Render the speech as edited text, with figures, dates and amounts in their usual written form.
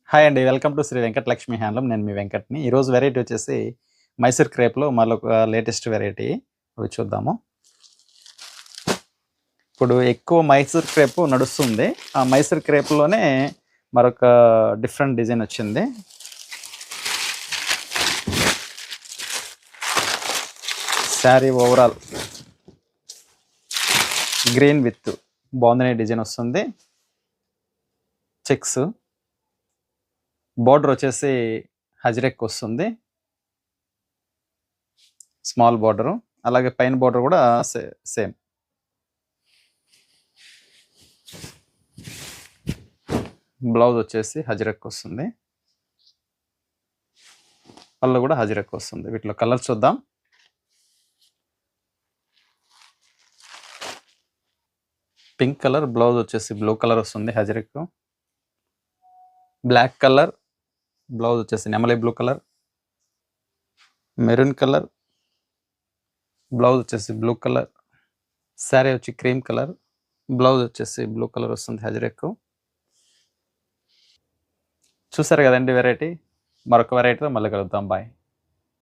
Hi అండి. Welcome to Shri Venkatalakshmi handloom. నేను మీ వెంకట్‌ని. ఈరోజు వెరైటీ వచ్చేసి మైసూర్ క్రేప్‌లో మరొక లేటెస్ట్ వెరైటీ. అవి చూద్దాము. ఇప్పుడు ఎక్కువ మైసూర్ క్రేప్ నడుస్తుంది. ఆ మైసూర్ క్రేప్‌లోనే మరొక డిఫరెంట్ డిజైన్ వచ్చింది. Sari overall green with bandhani design వస్తుంది. చెక్స్ బోర్డర్ వచ్చేసి హజ్రెక్ వస్తుంది. స్మాల్ బోర్డరు, అలాగే పైన బోర్డర్ కూడా సేమ్. బ్లౌజ్ వచ్చేసి హజ్రెక్ వస్తుంది. పళ్ళు కూడా హజ్రెక్ వస్తుంది. వీటిలో కలర్ చూద్దాం. పింక్ కలర్, బ్లౌజ్ వచ్చేసి బ్లూ కలర్ వస్తుంది హజ్రెక్. బ్లాక్ కలర్, బ్లౌజ్ వచ్చేసి నెమలి blue colour. Maroon colour, blouse వచ్చేసి బ్లూ కలర్. శారీ వచ్చి క్రీమ్ కలర్, బ్లౌజ్ వచ్చేసి బ్లూ కలర్ వస్తుంది హజ్రెక్. చూసారు కదండి వెరైటీ. మరొక వెరైటీతో మళ్ళీ కలుద్దాం. బాయ్.